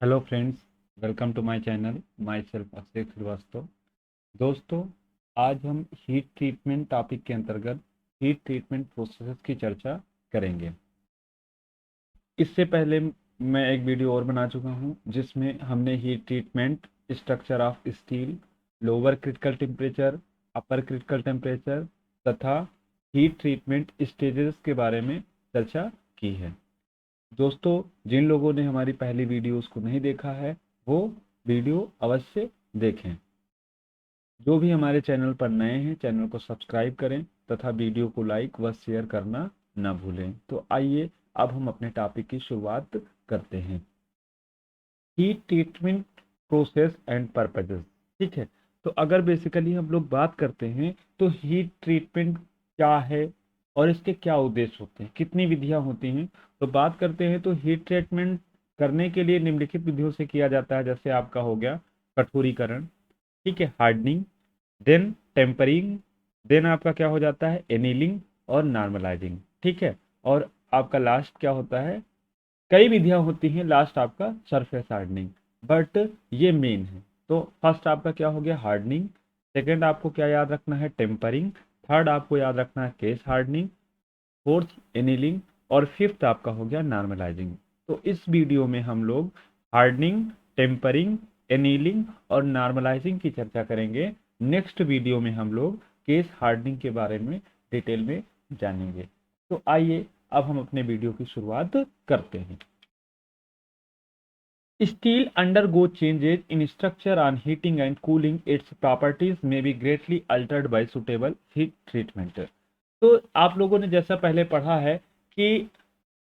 Hello friends, welcome to my channel. Myself Abhishek Srivastava. दोस्तों, आज हम हीट ट्रीटमेंट टॉपिक के अंतर्गत हीट ट्रीटमेंट प्रोसेस की चर्चा करेंगे। इससे पहले मैं एक वीडियो और बना चुका हूं जिसमें हमने heat treatment, structure of steel, lower critical temperature, upper critical temperature तथा हीट ट्रीटमेंट स्टेजेस के बारे में चर्चा की है। दोस्तों, जिन लोगों ने हमारी पहली वीडियोस को नहीं देखा है वो वीडियो अवश्य देखें। जो भी हमारे चैनल पर नए हैं, चैनल को सब्सक्राइब करें तथा वीडियो को लाइक व शेयर करना न भूलें। तो आइए अब हम अपने टॉपिक की शुरुआत करते हैं। Heat treatment process and purposes. ठीक है, तो अगर बेसिकली हम लोग बात करते हैं तो हीट ट्रीटमेंट क्या है और इसके क्या उद्देश्य होते हैं, कितनी विधियां होती हैं। तो बात करते हैं तो हीट ट्रीटमेंट करने के लिए निम्नलिखित विधियों से किया जाता है। जैसे आपका हो गया कठोरीकरण, ठीक है, हार्डनिंग, देन टेम्परिंग, देन आपका क्या हो जाता है एनीलिंग और नॉर्मलाइजिंग। ठीक है, और आपका लास्ट क्या होता है, कई विधियां होती हैं, लास्ट आपका सरफेस हार्डनिंग, बट ये मेन है। तो फर्स्ट आपका क्या हो गया हार्डनिंग, सेकंड आपको क्या याद रखना है टेम्परिंग, थर्ड आपको याद रखना है केस हार्डनिंग, फोर्थ एनीलिंग और फिफ्थ आपका हो गया नॉर्मलाइजिंग। तो इस वीडियो में हम लोग हार्डनिंग, टेम्परिंग, एनीलिंग और नॉर्मलाइजिंग की चर्चा करेंगे। नेक्स्ट वीडियो में हम लोग केस हार्डनिंग के बारे में डिटेल में जानेंगे। तो आइए अब हम अपने वीडियो की शुरुआत करते हैं। Steel undergo changes in structure on heating and cooling. Its properties may be greatly altered by suitable heat treatment. तो आप लोगों ने जैसा पहले पढ़ा है कि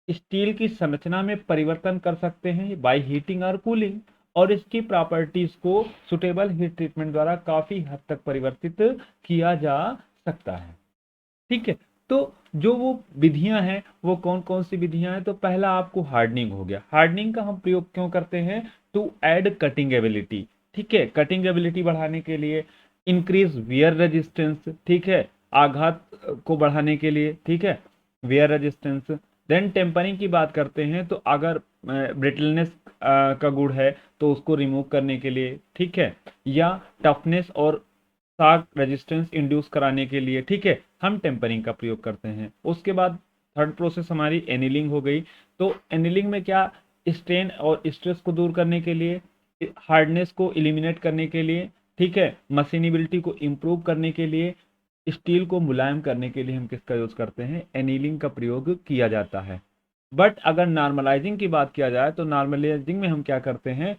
स्टील की संरचना में परिवर्तन कर सकते हैं बाय हीटिंग और कूलिंग, और इसकी प्रॉपर्टीज को सुटेबल हीट ट्रीटमेंट द्वारा काफी हद तक परिवर्तित किया जा सकता है। ठीक है, तो जो वो विधियां हैं वो कौन कौन सी विधियां हैं। तो पहला आपको हार्डनिंग हो गया। हार्डनिंग का हम प्रयोग क्यों करते हैं, टू ऐड कटिंग एबिलिटी। ठीक है, कटिंग एबिलिटी बढ़ाने के लिए, इंक्रीज वियर रेजिस्टेंस, ठीक है, आघात को बढ़ाने के लिए, ठीक है, वियर रेजिस्टेंस। देन टेम्परिंग की बात करते हैं तो अगर ब्रिटलनेस का गुण है तो उसको रिमूव करने के लिए, ठीक है, या टफनेस और शॉक रेजिस्टेंस इंड्यूस कराने के लिए, ठीक है, हम टेम्परिंग का प्रयोग करते हैं। उसके बाद थर्ड प्रोसेस हमारी एनिलिंग हो गई। तो एनिलिंग में क्या, स्ट्रेन और स्ट्रेस को दूर करने के लिए, हार्डनेस को इलिमिनेट करने के लिए, ठीक है, मशीनेबिलिटी को इम्प्रूव करने के लिए, स्टील को मुलायम करने के लिए हम किसका यूज करते हैं, एनीलिंग का प्रयोग किया जाता है। बट अगर नॉर्मलाइजिंग की बात किया जाए तो नॉर्मलाइजिंग में हम क्या करते हैं,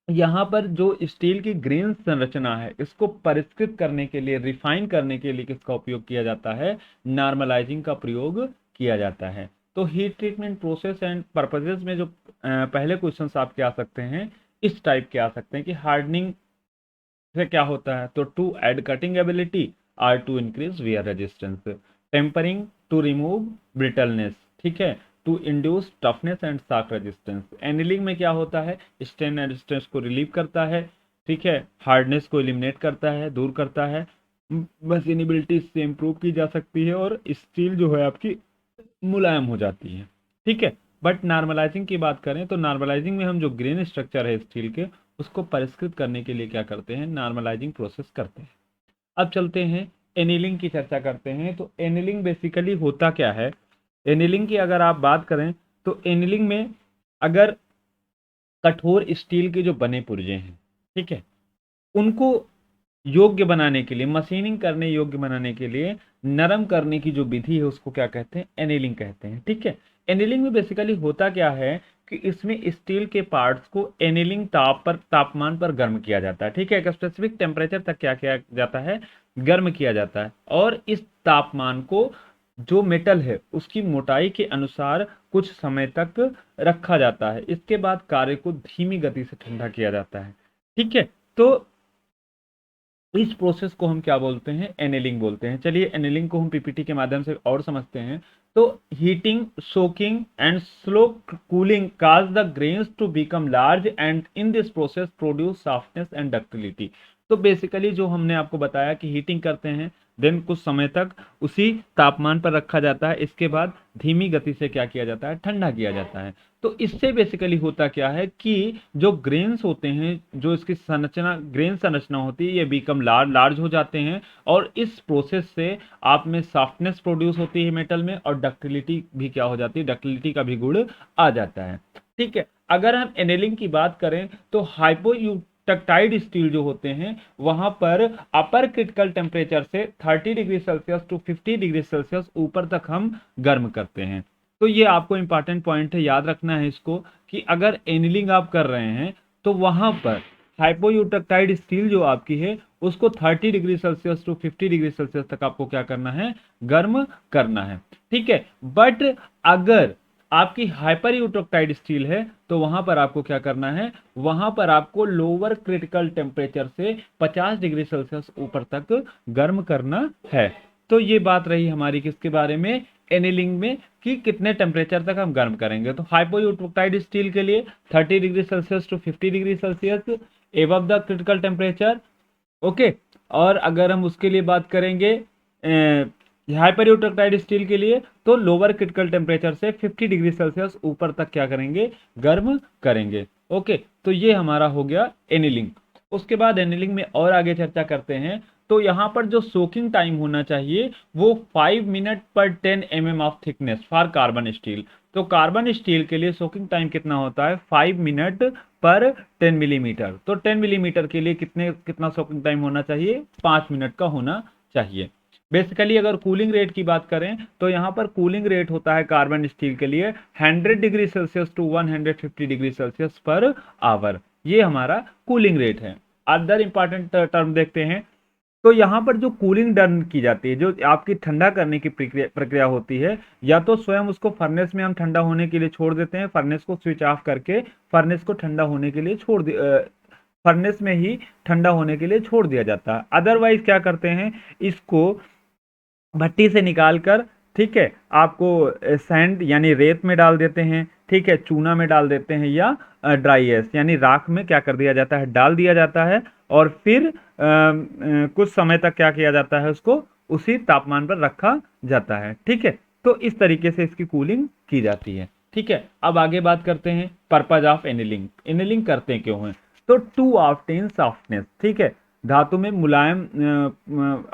यहाँ पर जो स्टील की ग्रेन संरचना है इसको परिष्कृत करने के लिए, रिफाइन करने के लिए किसका उपयोग किया जाता है, नॉर्मलाइजिंग का प्रयोग किया जाता है। तो heat treatment process and purposes में जो पहले क्वेश्चंस आपके आ सकते हैं इस टाइप के आ सकते हैं कि हार्डनिंग से क्या होता है, तो to add cutting ability or to increase wear resistance, tempering to remove brittleness, ठीक है, to induce toughness and shock resistance. Annealing में क्या होता है, स्ट्रेन एंड स्ट्रेस को रिलीव करता है, ठीक है, हार्डनेस को एलिमिनेट करता है, दूर करता है, मशीनेबिलिटी से इंप्रूव की जा सकती है और स्टील जो है आपकी मुलायम हो जाती है। ठीक है, बट नॉर्मलाइजिंग की बात करें तो नॉर्मलाइजिंग में हम जो ग्रेन स्ट्रक्चर है स्टील के उसको परिष्कृत करने के लिए क्या करते हैं, नॉर्मलाइजिंग प्रोसेस करते हैं। अब चलते हैं एनीलिंग की चर्चा करते हैं। तो एनीलिंग बेसिकली होता क्या है, एनीलिंग की अगर आप बात करें तो एनीलिंग में अगर कठोर स्टील के जो बने पुर्जे हैं, ठीक है, उनको योग्य बनाने के लिए, मशीनिंग करने योग्य बनाने के लिए नरम करने की जो विधि है उसको क्या कहते हैं, एनीलिंग कहते हैं। ठीक है, एनीलिंग में बेसिकली होता क्या है कि इसमें स्टील के पार्ट्स को एनीलिंग तापमान पर गर्म किया जाता है। ठीक है, एक स्पेसिफिक टेम्परेचर तक क्या किया जाता है, गर्म किया जाता है, और इस तापमान को जो मेटल है उसकी मोटाई के अनुसार कुछ समय तक रखा जाता है। इसके बाद कार्य को धीमी गति से ठंडा किया जाता है। ठीक है, तो इस प्रोसेस को हम क्या बोलते हैं, एनेलिंग बोलते हैं। चलिए एनेलिंग को हम पीपीटी के माध्यम से और समझते हैं। तो heating, soaking and slow cooling cause the grains to become large and in this process produce softness and ductility. तो बेसिकली जो हमने आपको बताया कि हीटिंग करते हैं, देन कुछ समय तक उसी तापमान पर रखा जाता है, इसके बाद धीमी गति से क्या किया जाता है, ठंडा किया जाता है। तो इससे बेसिकली होता क्या है कि जो ग्रेन्स होते हैं, जो इसकी संरचना, ग्रेन संरचना होती है, ये बिकम लार्ज हो जाते हैं, और इस प्रोसेस से आप में सॉफ्टनेस प्रोड्यूस होती है मेटल में, और डक्टिलिटी भी क्या हो जाती है, डक्टिलिटी का भी गुण आ जाता है। ठीक है, अगर हम एनेलिंग की बात करें तो हाइपोयूटेक्टाइड स्टील जो होते हैं वहां पर अपर क्रिटिकल टेम्परेचर से 30 degree Celsius to 50 degree Celsius ऊपर तक हम गर्म करते हैं। तो ये आपको इंपॉर्टेंट पॉइंट है, याद रखना है इसको, कि अगर एनिलिंग आप कर रहे हैं तो वहां पर हाइपोयूटेक्टाइड स्टील जो आपकी है उसको 30 degree Celsius to 50 degree Celsius तक आपको क्या करना है, गर्म करना है। ठीक है, बट अगर आपकी हाइपर यूटेक्टाइड स्टील है तो वहां पर आपको क्या करना है, वहां पर आपको लोअर क्रिटिकल टेम्परेचर से 50 डिग्री सेल्सियस ऊपर तक गर्म करना है। तो ये बात रही हमारी किसके बारे में, एनिलिंग में, कि कितने टेम्परेचर तक हम गर्म करेंगे। तो हाइपोयूटेक्टाइड स्टील के लिए 30 degree Celsius to 50 degree Celsius above the critical temperature. Okay, और अगर हम उसके लिए बात करेंगे हाइपरयूटेक्टाइड स्टील के लिए, तो लोअर क्रिटिकल टेम्परेचर से 50 डिग्री सेल्सियस ऊपर तक क्या करेंगे, गर्म करेंगे। ओके, तो ये हमारा हो गया एनिलिंग। उसके बाद एनिलिंग में और आगे चर्चा करते हैं, तो यहां पर जो सोकिंग टाइम होना चाहिए वो 5 मिनट पर 10 mm of thickness for carbon steel. तो कार्बन स्टील के लिए सोकिंग टाइम कितना होता है, 5 मिनट पर 10 मिलीमीटर। तो 10 मिलीमीटर के लिए कितना सोकिंग टाइम होना चाहिए, 5 मिनट का होना चाहिए। बेसिकली अगर कूलिंग रेट की बात करें तो यहाँ पर कूलिंग रेट होता है कार्बन स्टील के लिए 100 degree Celsius to 150 degree Celsius per hour. ये हमारा कूलिंग रेट है। अदर इंपॉर्टेंट टर्म देखते हैं, तो यहाँ पर जो कूलिंग डन की जाती है, जो आपकी ठंडा करने की प्रक्रिया होती है, या तो स्वयं उसको फर्नेस में हम ठंडा होने के लिए छोड़ देते हैं, फर्नेस को स्विच ऑफ करके फर्नेस को ठंडा होने के लिए फर्नेस में ही ठंडा होने के लिए छोड़ दिया जाता है। अदरवाइज क्या करते हैं, इसको भट्टी से निकालकर, ठीक है, आपको सैंड यानी रेत में डाल देते हैं, ठीक है, चूना में डाल देते हैं, या ड्राई एस यानी राख में क्या कर दिया जाता है, डाल दिया जाता है, और फिर कुछ समय तक क्या किया जाता है, उसको उसी तापमान पर रखा जाता है। ठीक है, तो इस तरीके से इसकी कूलिंग की जाती है। ठीक है, अब आगे बात करते हैं पर्पज ऑफ एनिलिंग। एनिलिंग करते क्यों हैं, तो टू ऑब्टेन सॉफ्टनेस। ठीक है, धातु में मुलायम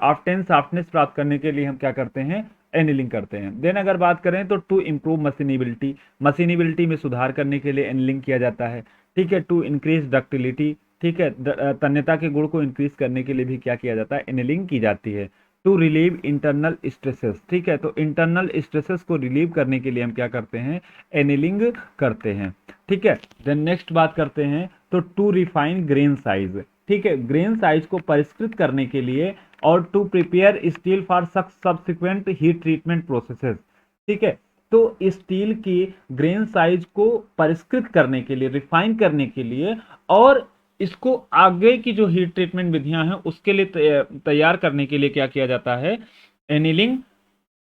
ऑब्टेन सॉफ्टनेस प्राप्त करने के लिए हम क्या करते हैं, एनिलिंग करते हैं। देन अगर बात करें तो टू इम्प्रूव मशीनिबिलिटी, मशीनिबिलिटी में सुधार करने के लिए एनिलिंग किया जाता है। ठीक है, टू इंक्रीज डक्टिलिटी, ठीक है, तन्यता के गुण को इंक्रीज करने के लिए भी क्या किया जाता है, एनिलिंग की जाती है। टू रिलीव इंटरनल स्ट्रेसेस, ठीक है, तो इंटरनल स्ट्रेसेस को रिलीव करने के लिए हम क्या करते हैं, एनिलिंग करते हैं। ठीक है, देन नेक्स्ट बात करते हैं, तो टू रिफाइन ग्रेन साइज, ठीक है, ग्रेन साइज को परिष्कृत करने के लिए, और to prepare steel for subsequent heat treatment processes. ठीक है, तो स्टील की ग्रेन साइज को परिष्कृत करने के लिए, रिफाइन करने के लिए, और इसको आगे की जो हीट ट्रीटमेंट विधियां हैं उसके लिए तैयार करने के लिए क्या किया जाता है, एनिलिंग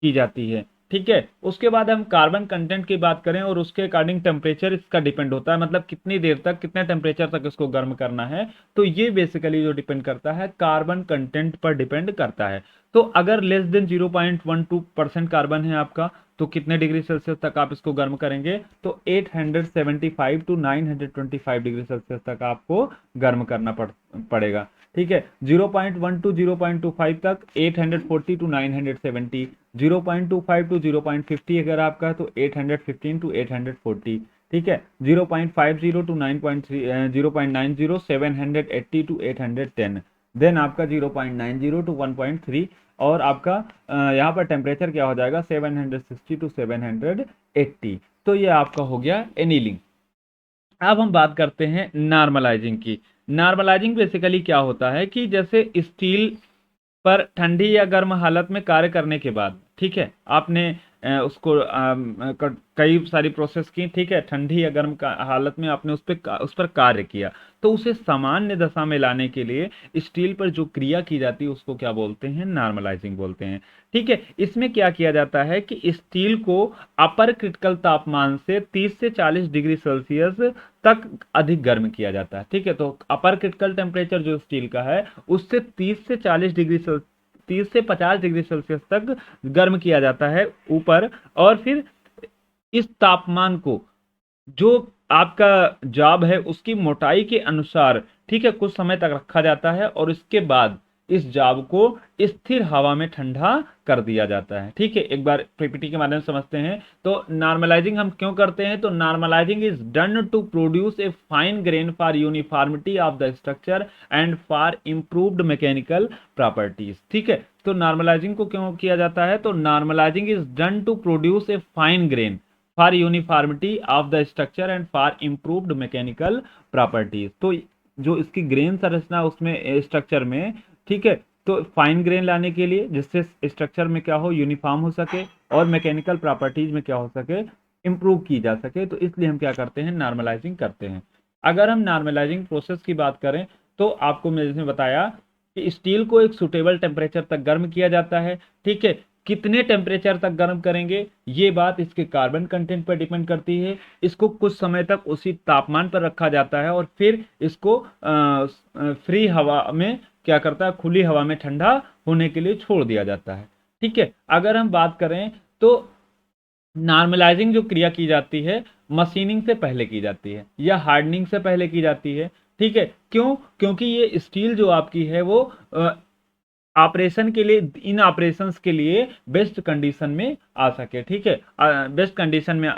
की जाती है। ठीक है, उसके बाद हम कार्बन कंटेंट की बात करें, और उसके अकॉर्डिंग टेम्परेचर इसका डिपेंड होता है, मतलब कितनी देर तक, कितने टेम्परेचर तक इसको गर्म करना है। तो ये बेसिकली जो डिपेंड करता है कार्बन कंटेंट पर डिपेंड करता है। तो अगर लेस देन 0.12% कार्बन है आपका, तो कितने डिग्री सेल्सियस तक आप इसको गर्म करेंगे, तो 875 टू 925 डिग्री सेल्सियस तक आपको गर्म करना पड़ेगा। ठीक है, 0.1 टू 0.25 तक 840 टू 970, 0.25 टू 0.50 अगर आपका है तो 815 टू 840। ठीक है, 0.50 टू 0.90 780 टू 810, देन आपका 0.90 टू 1.3, और आपका यहाँ पर टेम्परेचर क्या हो जाएगा, 760 टू 780। तो ये आपका हो गया एनीलिंग। अब हम बात करते हैं नॉर्मलाइजिंग की। नॉर्मलाइजिंग बेसिकली क्या होता है कि जैसे स्टील पर ठंडी या गर्म हालत में कार्य करने के बाद, ठीक है, आपने उसको कई सारी प्रोसेस की, ठीक है, ठंडी या गर्म का हालत में आपने उस पर कार्य किया, तो उसे सामान्य दशा में लाने के लिए स्टील पर जो क्रिया की जाती है उसको क्या बोलते हैं, नॉर्मलाइजिंग बोलते हैं। ठीक है, इसमें क्या किया जाता है कि स्टील को अपर क्रिटिकल तापमान से 30 से 40 डिग्री सेल्सियस तक अधिक गर्म किया जाता है। ठीक है, तो अपर क्रिटिकल टेम्परेचर जो स्टील का है उससे 30 से 50 डिग्री सेल्सियस तक गर्म किया जाता है ऊपर, और फिर इस तापमान को जो आपका जाब है उसकी मोटाई के अनुसार, ठीक है, कुछ समय तक रखा जाता है और इसके बाद इस जाब को स्थिर हवा में ठंडा कर दिया जाता है। ठीक है, एक बार पीपीटी के माध्यम से समझते हैं। तो नॉर्मलाइजिंग हम क्यों करते हैं, तो normalising is done to produce a fine grain for uniformity of the structure and for improved mechanical properties. ठीक है, तो नॉर्मलाइजिंग को क्यों किया जाता है, तो normalising is done to produce a fine grain for uniformity of the structure and for improved mechanical properties. तो जो इसकी ग्रेन संरचना उसमें स्ट्रक्चर में, ठीक है, तो फाइन ग्रेन लाने के लिए जिससे स्ट्रक्चर में क्या हो, यूनिफॉर्म हो सके और मैकेनिकल प्रॉपर्टीज में क्या हो सके, इंप्रूव की जा सके, तो इसलिए हम क्या करते हैं, नॉर्मलाइजिंग करते हैं। अगर हम नॉर्मलाइजिंग प्रोसेस की बात करें तो आपको मैंने बताया कि स्टील को एक सुटेबल टेम्परेचर तक गर्म किया जाता है। ठीक है, कितने टेम्परेचर तक गर्म करेंगे ये बात इसके कार्बन कंटेंट पर डिपेंड करती है। इसको कुछ समय तक उसी तापमान पर रखा जाता है और फिर इसको फ्री हवा में क्या करता है, खुली हवा में ठंडा होने के लिए छोड़ दिया जाता है। ठीक है, अगर हम बात करें तो नॉर्मलाइजिंग जो क्रिया की जाती है मशीनिंग से पहले की जाती है या हार्डनिंग से पहले की जाती है। ठीक है, क्यों, क्योंकि ये स्टील जो आपकी है वो ऑपरेशन के लिए, इन ऑपरेशंस के लिए बेस्ट कंडीशन में आ सके। ठीक है, बेस्ट कंडीशन में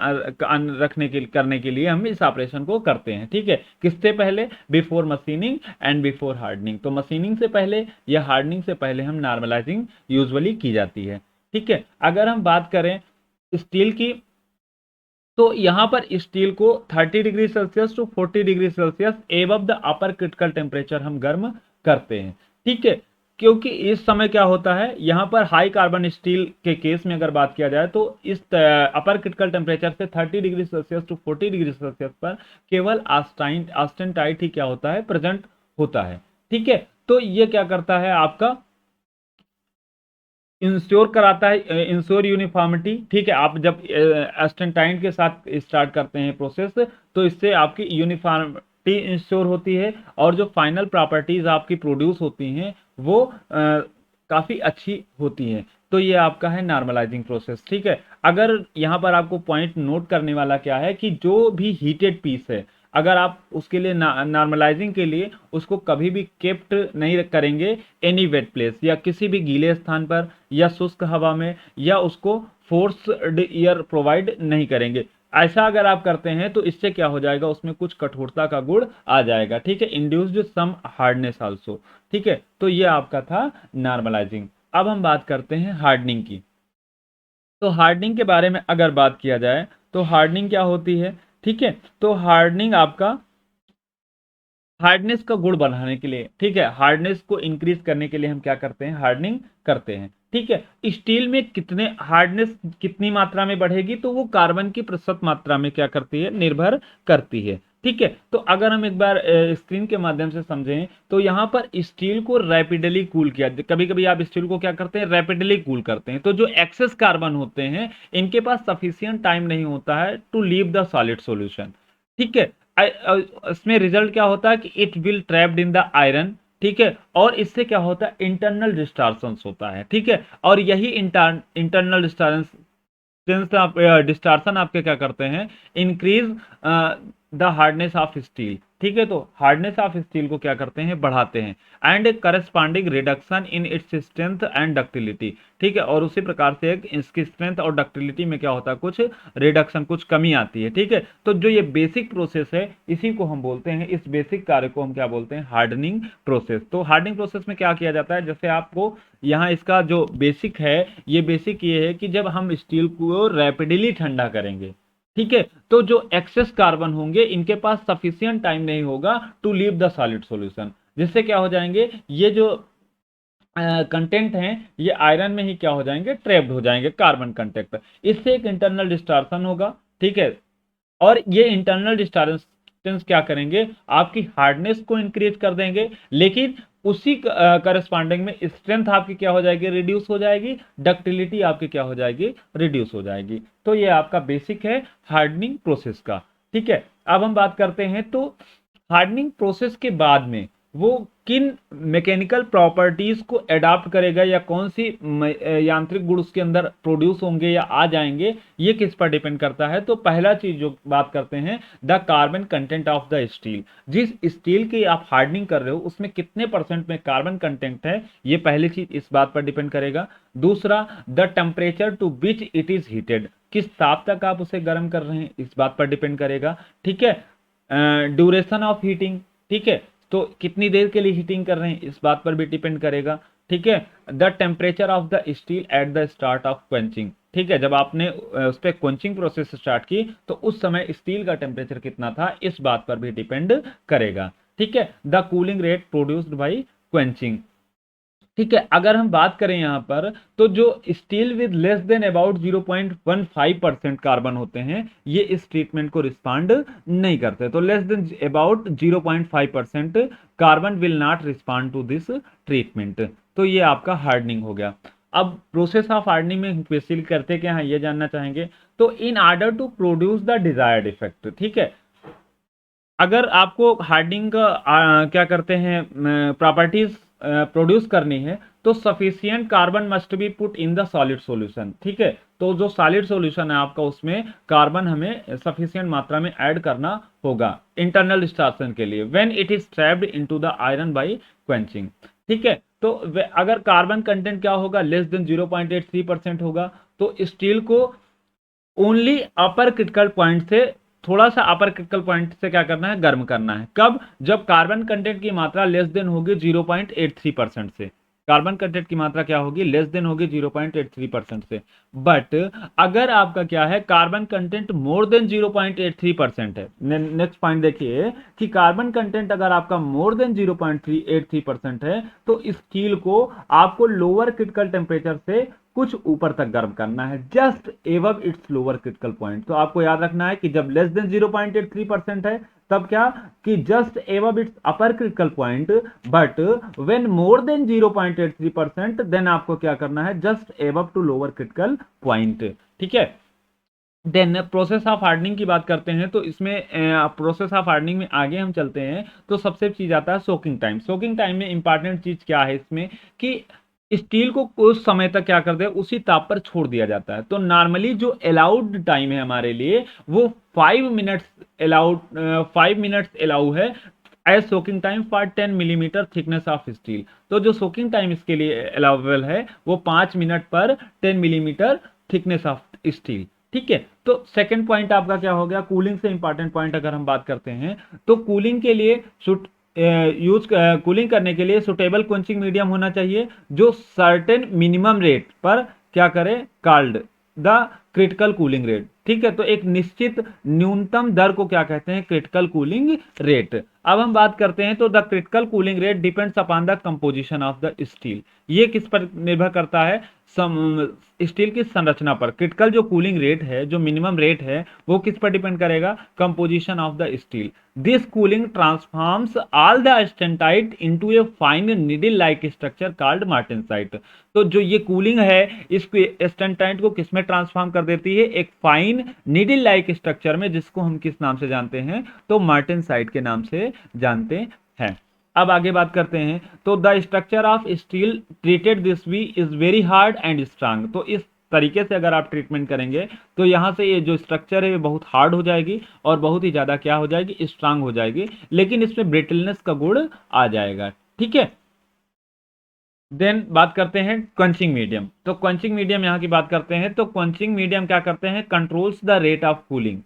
रखने के करने के लिए हम इस ऑपरेशन को करते हैं। ठीक है, किससे पहले, before machining and before hardening. तो मशीनिंग से पहले या हार्डनिंग से पहले हम नॉर्मलाइजिंग यूजुअली की जाती है। ठीक है, अगर हम बात करें स्टील की, तो यहां पर स्टील को 30 degree Celsius to 40 degree Celsius above the upper critical temperature हम गर्म करते हैं। ठीक है, क्योंकि इस समय क्या होता है, यहां पर हाई कार्बन स्टील के केस में अगर बात किया जाए तो इस अपर क्रिटिकल टेम्परेचर से 30 degree Celsius to 40 degree Celsius पर केवल ऑस्टेनाइट ही क्या होता है, प्रेजेंट होता है। ठीक है, तो ये क्या करता है, आपका इंश्योर कराता है, इंश्योर यूनिफॉर्मिटी। ठीक है, आप जब एस्टेंटाइन के साथ स्टार्ट करते हैं प्रोसेस तो इससे आपकी यूनिफॉर्मिटी इंश्योर होती है और जो फाइनल प्रॉपर्टीज आपकी प्रोड्यूस होती हैं वो काफ़ी अच्छी होती हैं। तो ये आपका है नॉर्मलाइजिंग प्रोसेस। ठीक है, अगर यहाँ पर आपको पॉइंट नोट करने वाला क्या है कि जो भी हीटेड पीस है, अगर आप उसके लिए नॉर्मलाइजिंग के लिए उसको कभी भी केप्ट नहीं करेंगे एनी वेट प्लेस या किसी भी गीले स्थान पर या शुष्क हवा में, या उसको फोर्स्ड एयर प्रोवाइड नहीं करेंगे। ऐसा अगर आप करते हैं तो इससे क्या हो जाएगा, उसमें कुछ कठोरता का गुण आ जाएगा। ठीक है, इंड्यूस्ड सम हार्डनेस आल्सो। ठीक है, तो ये आपका था नॉर्मलाइजिंग। अब हम बात करते हैं हार्डनिंग की। तो हार्डनिंग के बारे में अगर बात किया जाए तो हार्डनिंग क्या होती है। ठीक है, तो हार्डनिंग आपका हार्डनेस का गुण बढ़ाने के लिए, ठीक है, हार्डनेस को इंक्रीज करने के लिए हम क्या करते हैं, हार्डनिंग करते हैं। ठीक है, स्टील में कितने हार्डनेस कितनी मात्रा में बढ़ेगी, तो वो कार्बन की प्रतिशत मात्रा में क्या करती है, निर्भर करती है। ठीक है, तो अगर हम एक बार स्क्रीन के माध्यम से समझें तो यहाँ पर स्टील को रैपिडली कूल किया, कभी कभी आप स्टील को क्या करते हैं, रैपिडली कूल करते हैं, तो जो एक्सेस कार्बन होते हैं इनके पास सफिशियंट टाइम नहीं होता है to leave the solid solution. ठीक है, इसमें रिजल्ट क्या होता है कि it will trapped in the iron. ठीक है, और इससे क्या होता है, इंटरनल डिस्टार्शन होता है। ठीक है, और यही इंटरनल डिस्टार्शन आपके क्या करते हैं, increase the hardness of steel. ठीक है, तो हार्डनेस ऑफ स्टील को क्या करते हैं, बढ़ाते हैं, and corresponding reduction in its strength and ductility. ठीक है, और उसी प्रकार से इसकी स्ट्रेंथ और डक्टिलिटी में क्या होता है, कुछ रिडक्शन, कुछ कमी आती है। ठीक है, तो जो ये बेसिक प्रोसेस है इसी को हम बोलते हैं, इस बेसिक कार्य को हम क्या बोलते हैं, हार्डनिंग प्रोसेस। तो हार्डनिंग प्रोसेस में क्या किया जाता है, जैसे आपको यहाँ इसका जो बेसिक है, ये बेसिक ये है कि जब हम स्टील को रैपिडली ठंडा करेंगे, ठीक है, तो जो एक्सेस कार्बन होंगे इनके पास सफिशियंट टाइम नहीं होगा to leave the solid solution, जिससे क्या हो जाएंगे, ये जो कंटेंट हैं ये आयरन में ही क्या हो जाएंगे, ट्रैप्ड हो जाएंगे, कार्बन कंटेंट। इससे एक इंटरनल डिस्टॉर्शन होगा, ठीक है। और ये इंटरनल डिस्टॉर्शंस क्या करेंगे, आपकी हार्डनेस को इंक्रीज कर देंगे, लेकिन उसी करस्पॉन्डिंग में स्ट्रेंथ आपकी क्या हो जाएगी, रिड्यूस हो जाएगी, डक्टिलिटी आपकी क्या हो जाएगी, रिड्यूस हो जाएगी। तो ये आपका बेसिक है हार्डनिंग प्रोसेस का, ठीक है। अब हम बात करते हैं तो हार्डनिंग प्रोसेस के बाद में वो किन मैकेनिकल प्रॉपर्टीज को अडॉप्ट करेगा, या कौन सी यांत्रिक गुण उसके अंदर प्रोड्यूस होंगे या आ जाएंगे, ये किस पर डिपेंड करता है। तो पहला चीज जो बात करते हैं, the carbon content of the steel. जिस स्टील की आप हार्डनिंग कर रहे हो उसमें कितने परसेंट में कार्बन कंटेंट है, ये पहली चीज इस बात पर डिपेंड करेगा। दूसरा, the temperature to which it is heated, किस ताप तक आप उसे गर्म कर रहे हैं, इस बात पर डिपेंड करेगा, ठीक है। ड्यूरेशन ऑफ हीटिंग, ठीक है, तो कितनी देर के लिए हीटिंग कर रहे हैं इस बात पर भी डिपेंड करेगा, ठीक है। The temperature of the steel at the start of quenching, ठीक है, जब आपने उस पर क्वेंचिंग प्रोसेस स्टार्ट की तो उस समय स्टील का टेम्परेचर कितना था, इस बात पर भी डिपेंड करेगा, ठीक है। The cooling rate produced by quenching, ठीक है। अगर हम बात करें यहां पर, तो जो steel with less than about 0.15% carbon होते हैं ये इस ट्रीटमेंट को रिस्पॉन्ड नहीं करते। तो less than about 0.5% carbon will not respond to this treatment. तो ये आपका हार्डनिंग हो गया। अब प्रोसेस ऑफ हार्डनिंग में बेसिकली करते क्या है ये जानना चाहेंगे। तो in order to produce the desired effect, ठीक है, अगर आपको हार्डनिंग का क्या करते हैं प्रॉपर्टीज प्रोड्यूस करनी है, तो sufficient carbon must be put in the solid solution, ठीक है। तो जो सॉलिड सॉल्यूशन है आपका उसमें कार्बन हमें सफिशियंट मात्रा में ऐड करना होगा इंटरनल डिस्टार्शन के लिए, when it is trapped into the iron by quenching, ठीक है। तो अगर कार्बन कंटेंट क्या होगा, लेस देन 0.83% होगा, तो स्टील को ओनली अपर क्रिटिकल पॉइंट से, थोड़ा सा अपर क्रिटिकल पॉइंट से क्या करना है, गर्म करना है। कब, जब कार्बन कंटेंट की मात्रा लेस देन होगी 0.83% से, कार्बन कंटेंट की मात्रा क्या होगी, लेस देन होगी 0.83% से। बट अगर आपका क्या है, कार्बन कंटेंट मोर देन 0.83% है, नेक्स्ट पॉइंट देखिए कि कार्बन कंटेंट अगर आपका मोर देन 0.83% है, तो स्टील को आपको लोअर क्रिटिकल टेम्परेचर से कुछ ऊपर तक गर्म करना है, just above it's lower critical point. तो आपको याद रखना है कि जब लेस देन 0.83% है तब क्या, कि just above its upper critical point, but when more than 0.83% then आपको क्या करना है, just above to lower critical point, ठीक है। देन प्रोसेस ऑफ हार्डनिंग की बात करते हैं, तो इसमें प्रोसेस ऑफ हार्डनिंग में आगे हम चलते हैं तो सबसे चीज आता है सोकिंग टाइम। सोकिंग टाइम में इंपॉर्टेंट चीज क्या है इसमें, कि स्टील को कुछ समय तक क्या कर दे, उसी ताप पर छोड़ दिया जाता है। तो नॉर्मली जो अलाउड टाइम है हमारे लिए वो 5 मिनट्स अलाउड, 5 मिनट्स अलाउ है as soaking time for 10 millimetre thickness of steel. तो जो सोकिंग टाइम इसके लिए अलाउेबल है वो 5 मिनट पर 10 मिलीमीटर थिकनेस ऑफ स्टील, ठीक है। तो सेकंड पॉइंट आपका क्या हो गया, कूलिंग से इंपॉर्टेंट पॉइंट अगर हम बात करते हैं, तो कूलिंग के लिए कूलिंग करने के लिए सुटेबल क्वेंचिंग मीडियम होना चाहिए, जो सर्टेन मिनिमम रेट पर क्या करे, called the critical cooling rate, ठीक है। तो एक निश्चित न्यूनतम दर को क्या कहते हैं, क्रिटिकल कूलिंग रेट। अब हम बात करते हैं तो the critical cooling rate depends upon the composition of the steel. ये किस पर निर्भर करता है, स्टील की संरचना पर। क्रिटिकल जो कूलिंग रेट है, जो मिनिमम रेट है, वो किस पर डिपेंड करेगा, composition of the steel. This cooling transforms all the austenite into a fine needle like structure called martensite. तो जो ये कूलिंग है इस स्टेंटाइट को किस में ट्रांसफॉर्म कर देती है, एक फाइन नीडल लाइक स्ट्रक्चर में, जिसको हम किस नाम से जानते हैं, तो मार्टेनसाइट के नाम से जानते हैं। अब आगे बात करते हैं, तो the structure of steel treated this we is very hard and strong. तो इस तरीके से अगर आप ट्रीटमेंट करेंगे तो यहां से ये जो स्ट्रक्चर है बहुत हार्ड हो जाएगी और बहुत ही ज्यादा क्या हो जाएगी, स्ट्रांग हो जाएगी, लेकिन इसमें ब्रिटलनेस का गुण आ जाएगा, ठीक है। देन बात करते हैं क्वंचिंग मीडियम। तो क्वंचिंग मीडियम यहां की बात करते हैं, तो क्वंचिंग मीडियम क्या करते हैं, controls the rate of cooling.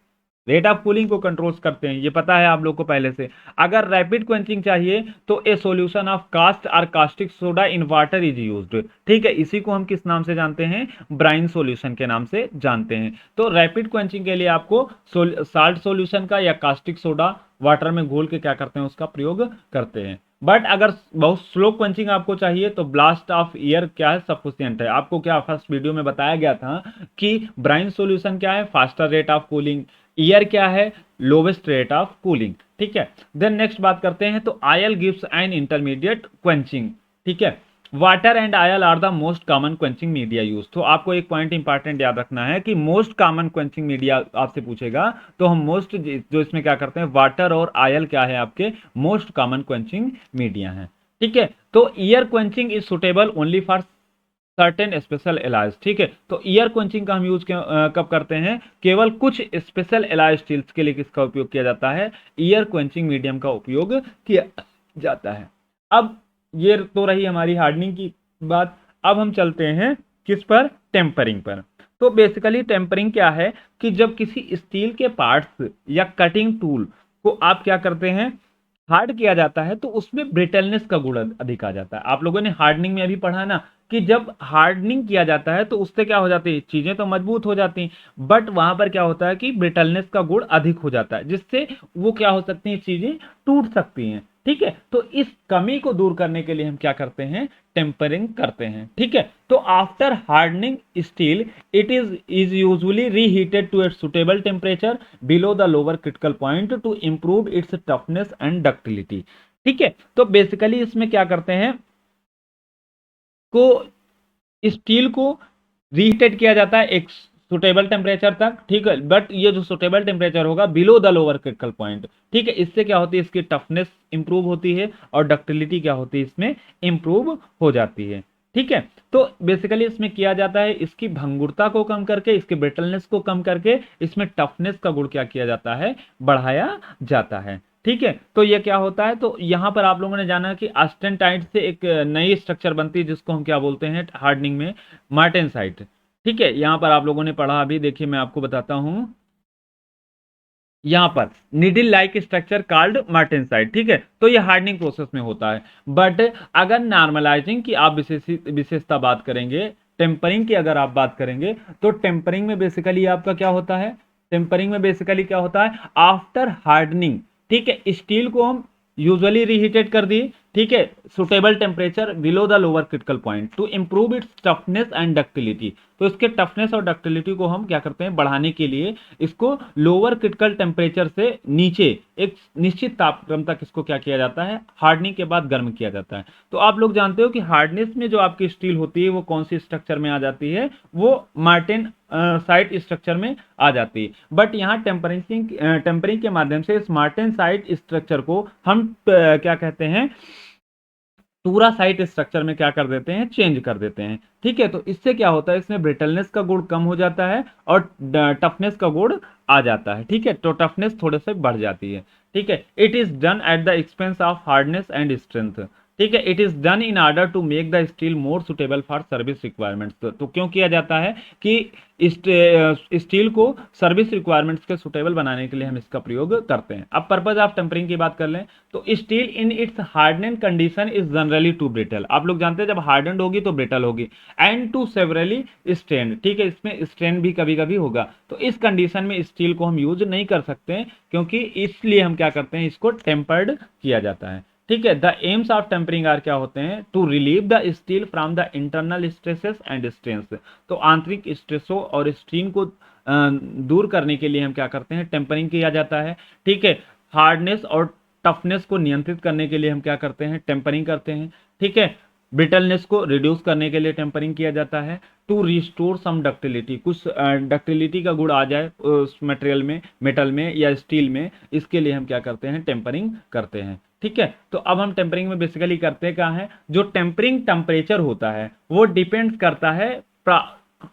Rate of cooling को कंट्रोल्स करते हैं, ये पता है आप लोग को पहले से। अगर रैपिड क्वेंचिंग चाहिए तो ए सॉल्यूशन ऑफ कास्ट और caustic soda in water is used, ठीक है। इसी को हम किस नाम से जानते हैं, ब्राइन सॉल्यूशन के नाम से जानते हैं। तो रैपिड क्वेंचिंग के लिए आपको साल्ट सॉल्यूशन का या कास्टिक सोडा वाटर में घोल के क्या करते हैं, उसका प्रयोग करते हैं। बट अगर बहुत स्लो क्वेंचिंग आपको चाहिए तो ब्लास्ट ऑफ ईयर क्या है, सफिशिएंट है। आपको क्या फर्स्ट वीडियो में बताया गया था कि ब्राइन सॉल्यूशन क्या है, faster rate of cooling, year क्या है, लोवेस्ट रेट ऑफ कूलिंग। ठीक है, देन नेक्स्ट बात करते हैं तो oil gives an intermediate quenching. ठीक है, water and oil are the most common quenching media use. तो आपको एक पॉइंट इंपॉर्टेंट याद रखना है कि मोस्ट कॉमन क्वेंचिंग मीडिया आपसे पूछेगा तो हम मोस्ट जो इसमें क्या करते हैं, वाटर और आयल क्या है आपके मोस्ट कॉमन क्वेंचिंग मीडिया है। ठीक है, तो year quenching is suitable only for certain special इलाज। ठीक है, तो ईयर क्वेंचिंग का हम यूज कब करते हैं, केवल कुछ स्पेशल इलाज स्टील्स के लिए किसका उपयोग किया जाता है, ईयर क्वेंचिंग मीडियम का उपयोग किया जाता है। अब ये तो रही हमारी हार्डनिंग की बात। अब हम चलते हैं किस पर, टेम्परिंग पर। तो बेसिकली टेम्परिंग क्या है कि जब किसी स्टील के पार्ट्स या कटिंग टूल को आप क्या करते हैं, हार्ड किया जाता है तो उसमें ब्रिटलनेस का गुण अधिक आ जाता है। आप लोगों ने हार्डनिंग में अभी पढ़ा ना कि जब हार्डनिंग किया जाता है तो उससे क्या हो जाती है, चीजें तो मजबूत हो जाती हैं बट वहां पर क्या होता है कि ब्रिटलनेस का गुण अधिक हो जाता है, जिससे वो क्या हो सकती हैं, चीजें टूट सकती हैं। ठीक है, तो इस कमी को दूर करने के लिए हम क्या करते हैं, टेम्परिंग करते हैं। ठीक है, तो after hardening steel it is usually reheated to its suitable temperature below the lower critical point to improve its toughness and ductility. ठीक है, तो बेसिकली इसमें क्या करते हैं, को स्टील को रीहीटेड किया जाता है एक सुटेबल टेम्परेचर तक। ठीक है, बट ये जो सुटेबल टेम्परेचर होगा below the lower critical point. ठीक है, इससे क्या होती है, इसकी टफनेस इंप्रूव होती है और डक्टिलिटी क्या होती है, इसमें इंप्रूव हो जाती है। ठीक है, तो बेसिकली इसमें किया जाता है इसकी भंगुरता को कम करके, इसके ब्रिटलनेस को कम करके इसमें टफनेस का गुण क्या किया जाता है, बढ़ाया जाता है। ठीक है, तो ये क्या होता है, तो यहां पर आप लोगों ने जाना कि ऑस्टेनटाइट से एक नई स्ट्रक्चर बनती है जिसको हम क्या बोलते हैं हार्डनिंग में, मार्टेनसाइट। ठीक है, यहां पर आप लोगों ने पढ़ा, अभी देखिए मैं आपको बताता हूं, यहां पर needle like structure called martensite. ठीक है, तो ये हार्डनिंग प्रोसेस में होता है। बट अगर नॉर्मलाइजिंग की आप विशेषता बात करेंगे, टेम्परिंग की अगर आप बात करेंगे तो टेम्परिंग में बेसिकली आपका क्या होता है, टेम्परिंग में बेसिकली क्या होता है, आफ्टर हार्डनिंग, ठीक है, स्टील को हम यूजुअली रीहीटेड कर दिए। ठीक है, suitable temperature below the lower critical point to improve its toughness and ductility. तो इसके टफनेस और डक्टिलिटी को हम क्या करते हैं, बढ़ाने के लिए इसको लोअर क्रिटिकल टेम्परेचर से नीचे एक निश्चित तापक्रम तक इसको क्या किया जाता है, हार्डनिंग के बाद गर्म किया जाता है। तो आप लोग जानते हो कि हार्डनेस में जो आपकी स्टील होती है वो कौन सी स्ट्रक्चर में आ जाती है, वो मार्टेन साइट स्ट्रक्चर में आ जाती है। बट यहाँ टेम्परिंग के माध्यम से इस मार्टेन साइट स्ट्रक्चर को हम क्या कहते हैं, पूरा साइट स्ट्रक्चर में क्या कर देते हैं, चेंज कर देते हैं। ठीक है, तो इससे क्या होता है, इसमें ब्रिटलनेस का गुण कम हो जाता है और टफनेस का गुण आ जाता है। ठीक है, तो टफनेस थोड़े से बढ़ जाती है। ठीक है, it is done at the expense of hardness and strength. ठीक है, it is done in order to make the steel more suitable for service requirements. तो क्यों किया जाता है कि स्टील को सर्विस रिक्वायरमेंट्स के सुटेबल बनाने के लिए हम इसका प्रयोग करते हैं। अब पर्पज ऑफ टेम्परिंग की बात कर लें तो steel in its hardened condition is generally too brittle. आप लोग जानते हैं जब हार्डनड होगी तो ब्रिटल होगी, एंड टू सेवरली स्ट्रेन। ठीक है, इसमें स्ट्रेन भी कभी कभी होगा, तो इस कंडीशन में स्टील को हम यूज नहीं कर सकते, क्योंकि इसलिए हम क्या करते हैं, इसको टेम्पर्ड किया जाता है। ठीक है, the aims of tempering are क्या होते हैं, to relieve the steel from the internal stresses and strains. तो आंतरिक स्ट्रेसों और स्ट्रेन को दूर करने के लिए हम क्या करते हैं, टेम्परिंग किया जाता है। ठीक है, हार्डनेस और टफनेस को नियंत्रित करने के लिए हम क्या करते हैं, टेम्परिंग करते हैं। ठीक है, ब्रिटलनेस को रिड्यूस करने के लिए टेम्परिंग किया जाता है। टू रिस्टोर सम डक्टिलिटी, कुछ डक्टिलिटी का गुण आ जाए उस मटेरियल में, मेटल में या स्टील में, इसके लिए हम क्या करते हैं, टेम्परिंग करते हैं। ठीक है, तो अब हम टेम्परिंग में बेसिकली करते क्या है, जो टेम्परिंग टेम्परेचर होता है वो डिपेंड करता है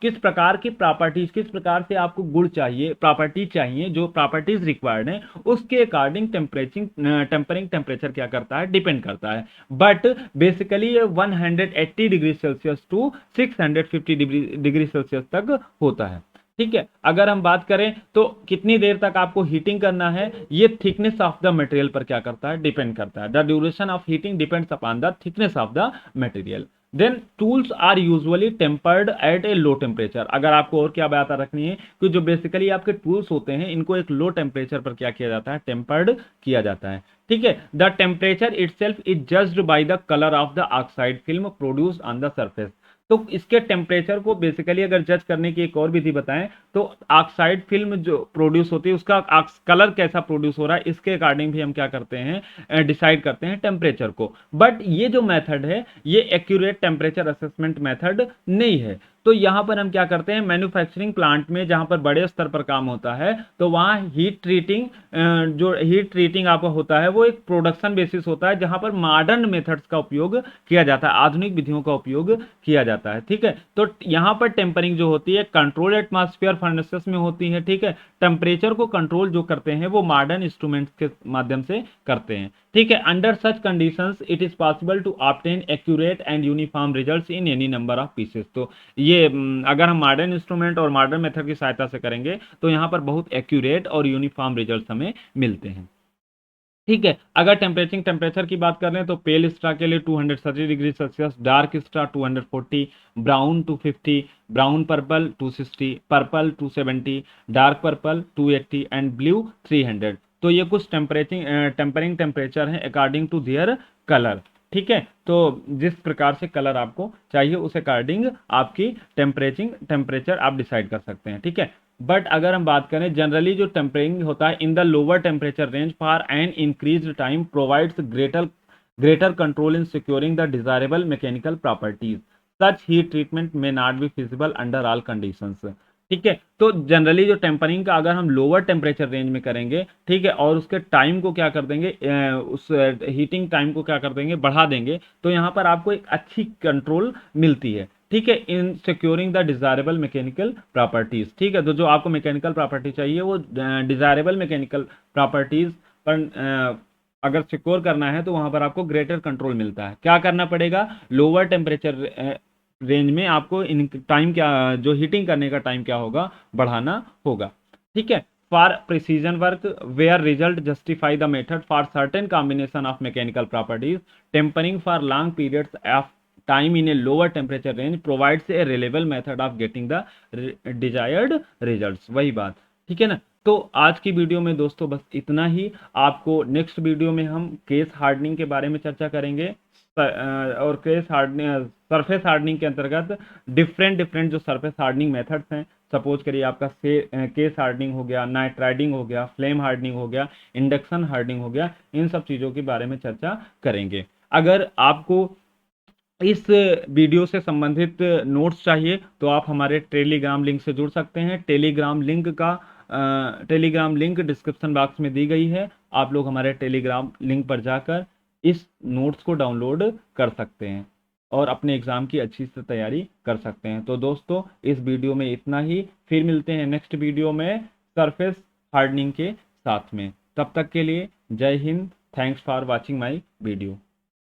किस प्रकार की प्रॉपर्टीज, किस प्रकार से आपको गुण चाहिए, प्रॉपर्टी चाहिए, जो प्रॉपर्टीज रिक्वायर्ड है उसके अकॉर्डिंग टेम्परिंग टेम्परेचर क्या करता है, डिपेंड करता है। बट बेसिकली ये 180 degree Celsius to 650 degree Celsius तक होता है। ठीक है, अगर हम बात करें तो कितनी देर तक आपको हीटिंग करना है, ये थिकनेस ऑफ द मटेरियल पर क्या करता है, डिपेंड करता है। The duration of heating depends upon the thickness of the material. Then tools are usually tempered at a low temperature. अगर आपको और क्या बात रखनी है कि जो बेसिकली आपके टूल्स होते हैं इनको एक लो टेम्परेचर पर क्या किया जाता है, टेम्पर्ड किया जाता है। ठीक है, the temperature itself is judged by the colour of the oxide film produce on the surface. तो इसके टेम्परेचर को बेसिकली अगर जज करने की एक और विधि बताएं तो ऑक्साइड फिल्म जो प्रोड्यूस होती है उसका कलर कैसा प्रोड्यूस हो रहा है इसके अकॉर्डिंग भी हम क्या करते हैं, डिसाइड करते हैं टेम्परेचर को। बट ये जो मेथड है ये एक्यूरेट टेम्परेचर असेसमेंट मेथड नहीं है। तो यहां पर हम क्या करते हैं, मैन्युफैक्चरिंग प्लांट में जहां पर बड़े स्तर पर काम होता है तो वहां हीट ट्रीटिंग, जो हीट ट्रीटिंग आपका होता है वो एक प्रोडक्शन बेसिस होता है जहां पर मॉडर्न मेथड्स का उपयोग किया जाता है, आधुनिक विधियों का उपयोग किया जाता है। ठीक है, तो यहां पर टेम्परिंग जो होती है कंट्रोल एटमॉस्फेयर फर्नेसेस में होती है। ठीक है, टेम्परेचर को कंट्रोल जो करते हैं वो मॉडर्न इंस्ट्रूमेंट्स के माध्यम से करते हैं। ठीक है, under such conditions it is possible to obtain accurate and uniform results in any number of pieces. तो ये अगर हम मॉडर्न इंस्ट्रूमेंट और मॉडर्न मेथड की सहायता से करेंगे तो यहाँ पर बहुत एक्यूरेट और यूनिफॉर्म रिजल्ट्स हमें मिलते हैं। ठीक है, अगर टेम्परेचर की बात करें तो पेल स्टार के लिए 230 degree Celsius, dark star 240, brown 250, brown purple 260, purple 270, dark purple 280 and blue 300। तो ये कुछ टेम्परिंग टेम्परेचर हैं अकॉर्डिंग टू देयर कलर। ठीक है, तो जिस प्रकार से कलर आपको चाहिए उस अकॉर्डिंग आपकी टेम्परेचर आप डिसाइड कर सकते हैं। ठीक है, बट अगर हम बात करें जनरली जो टेम्परिंग होता है in the lower temperature range for an increase time provides greater control in securing the desirable mechanical properties. Such heat treatment may not be feasible under all conditions. ठीक है, तो जनरली जो tampering का अगर हम lower temperature range में करेंगे, ठीक है, और उसके टाइम को क्या कर देंगे, उस हीटिंग टाइम को क्या कर देंगे, बढ़ा देंगे, तो यहाँ पर आपको एक अच्छी कंट्रोल मिलती है। ठीक है, in securing the desirable mechanical properties. ठीक है, तो जो आपको मैकेनिकल प्रॉपर्टी चाहिए वो डिजायरेबल मैकेनिकल प्रॉपर्टीज पर अगर सिक्योर करना है तो वहां पर आपको ग्रेटर कंट्रोल मिलता है। क्या करना पड़ेगा, लोअर टेम्परेचर रेंज में आपको इन टाइम क्या, जो हीटिंग करने का टाइम क्या होगा, बढ़ाना होगा। ठीक है, for precision work where result justify the method for certain combination of mechanical properties, tempering for long periods of time in a lower temperature range provides a reliable method of getting the desired results। वही बात, ठीक है ना। तो आज की video में दोस्तों बस इतना ही। आपको नेक्स्ट वीडियो में हम केस हार्डनिंग के बारे में चर्चा करेंगे और केस हार्डनिंग, सरफेस हार्डनिंग के अंतर्गत डिफरेंट डिफरेंट जो सरफेस हार्डनिंग मेथड्स हैं, सपोज करिए आपका केस हार्डनिंग हो गया, नाइट्राइडिंग हो गया, फ्लेम हार्डनिंग हो गया, इंडक्शन हार्डनिंग हो गया, इन सब चीज़ों के बारे में चर्चा करेंगे। अगर आपको इस वीडियो से संबंधित नोट्स चाहिए तो आप हमारे टेलीग्राम लिंक से जुड़ सकते हैं। टेलीग्राम लिंक डिस्क्रिप्शन बॉक्स में दी गई है। आप लोग हमारे टेलीग्राम लिंक पर जाकर इस नोट्स को डाउनलोड कर सकते हैं और अपने एग्जाम की अच्छी से तैयारी कर सकते हैं। तो दोस्तों इस वीडियो में इतना ही, फिर मिलते हैं नेक्स्ट वीडियो में सरफेस हार्डनिंग के साथ में। तब तक के लिए जय Hind, thanks for watching my video.